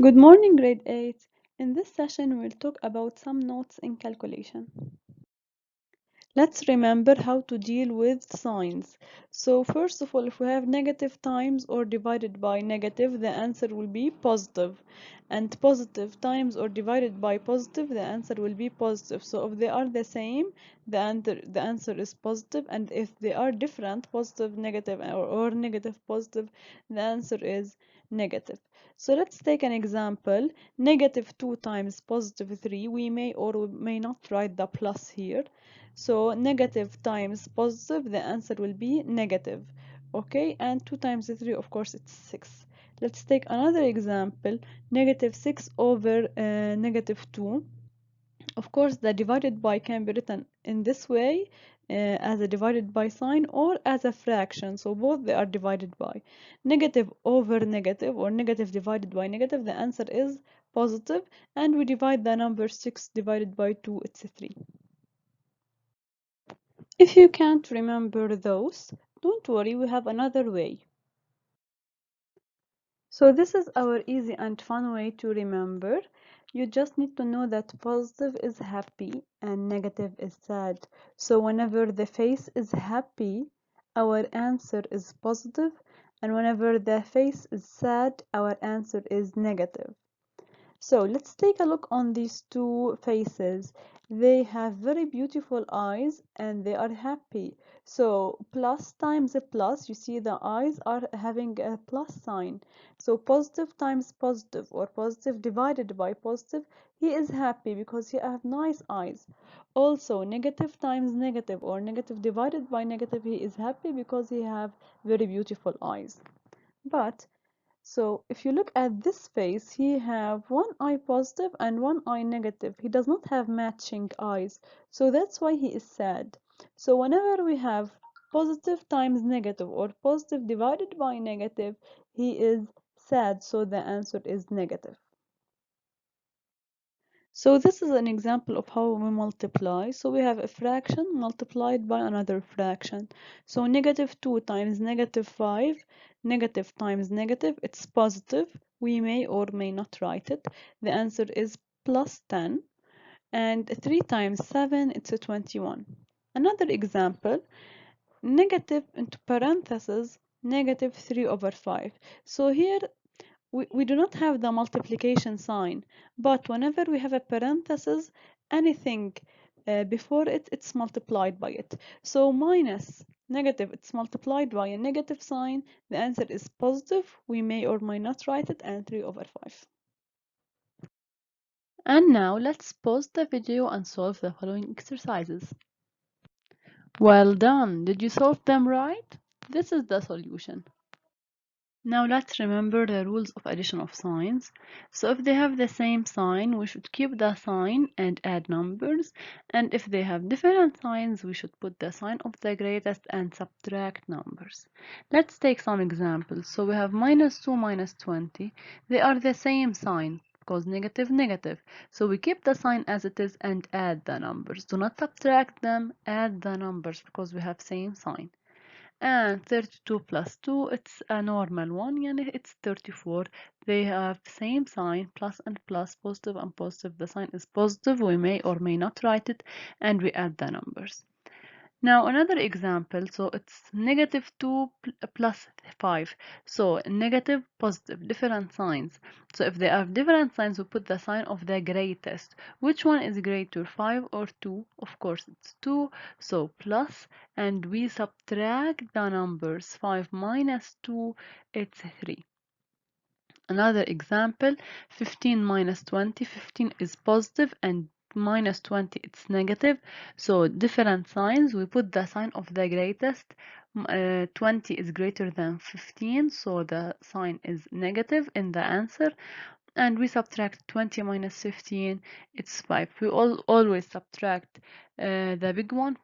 Good morning, grade 8. In this session, we'll talk about some notes in calculation. Let's remember how to deal with signs. So first of all, if we have negative times or divided by negative, the answer will be positive. And positive times or divided by positive, the answer will be positive. So if they are the same, the answer is positive. And if they are different, positive, negative, or negative, positive, the answer is negative. So let's take an example. Negative 2 times positive 3. We may or we may not write the plus here. So negative times positive, the answer will be negative. Okay, and 2 times 3, of course, it's 6. Let's take another example. Negative 6 over negative 2. Of course, the divided by can be written in this way as a divided by sign or as a fraction. So both they are divided by. Negative over negative or negative divided by negative, the answer is positive, and we divide the number 6 divided by 2, it's 3. If you can't remember those, don't worry, we have another way. So this is our easy and fun way to remember. You just need to know that positive is happy and negative is sad. So whenever the face is happy, our answer is positive, and whenever the face is sad, our answer is negative. So let's take a look on these two faces. They have very beautiful eyes and they are happy. So plus times a plus, you see the eyes are having a plus sign. So positive times positive or positive divided by positive, he is happy because he have nice eyes. Also negative times negative or negative divided by negative, he is happy because he have very beautiful eyes. But so if you look at this face, he have one eye positive and one eye negative. He does not have matching eyes. So that's why he is sad. So whenever we have positive times negative or positive divided by negative, he is sad. So the answer is negative. So this is an example of how we multiply. So we have a fraction multiplied by another fraction. So negative 2 times negative 5, negative times negative, it's positive. We may or may not write it. The answer is plus 10. And 3 times 7, it's a 21. Another example, negative into parentheses, negative 3 over 5. So here we do not have the multiplication sign, but whenever we have a parenthesis, anything before it, it's multiplied by it. So minus negative, it's multiplied by a negative sign. The answer is positive. We may or may not write it, and 3 over 5. And now let's pause the video and solve the following exercises. Well done! Did you solve them right? This is the solution. Now let's remember the rules of addition of signs. So if they have the same sign, we should keep the sign and add numbers. And if they have different signs, we should put the sign of the greatest and subtract numbers. Let's take some examples. So we have minus 2 minus 20. They are the same sign because negative, negative. So we keep the sign as it is and add the numbers. Do not subtract them, add the numbers because we have same sign. And 32 plus 2, it's a normal one, يعني it's 34. They have same sign, plus and plus, positive and positive. The sign is positive, we may or may not write it, and we add the numbers. Now another example, so it's negative 2 plus 5. So negative, positive, different signs. So if they have different signs, we put the sign of the greatest. Which one is greater, 5 or 2? Of course it's 2, so plus, and we subtract the numbers. 5 minus 2, it's 3. Another example, 15 minus 20. 15 is positive and minus 20 it's negative. So different signs, we put the sign of the greatest. 20 is greater than 15, so the sign is negative in the answer. And we subtract 20 minus 15, it's 5. We always subtract the big one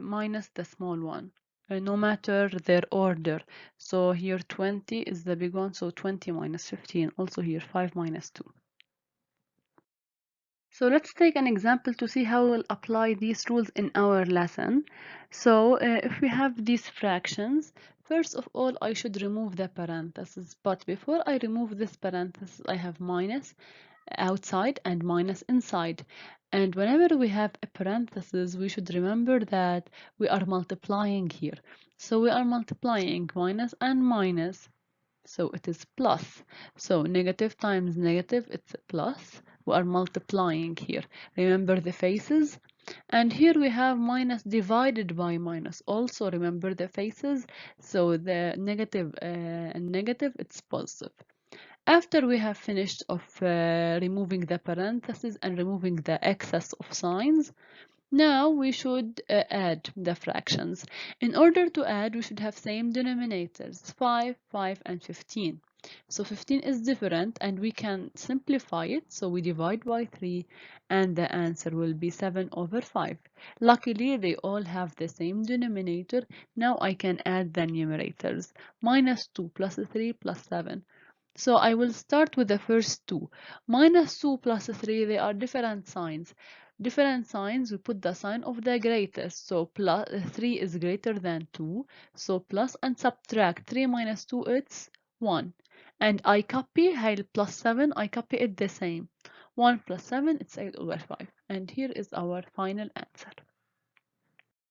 minus the small one, no matter their order. So here 20 is the big one, so 20 minus 15. Also here 5 minus 2. So let's take an example to see how we'll apply these rules in our lesson. So if we have these fractions, first of all, I should remove the parentheses. But before I remove this parenthesis, I have minus outside and minus inside. And whenever we have a parenthesis, we should remember that we are multiplying here. So we are multiplying minus and minus. So it is plus. So negative times negative, it's a plus. We are multiplying here. Remember the faces? And here we have minus divided by minus. Also remember the faces. So the negative and negative, it's positive. After we have finished of removing the parentheses and removing the excess of signs, now we should add the fractions. In order to add, we should have same denominators, 5, 5, and 15. So 15 is different and we can simplify it. So we divide by 3 and the answer will be 7 over 5. Luckily, they all have the same denominator. Now I can add the numerators. Minus 2 plus 3 plus 7. So I will start with the first two. Minus 2 plus 3, they are different signs. Different signs, we put the sign of the greatest. So plus 3 is greater than 2. So plus and subtract 3 minus 2, it's 1. And I copy plus 7, I copy it the same. 1 plus 7, it's 8 over 5. And here is our final answer.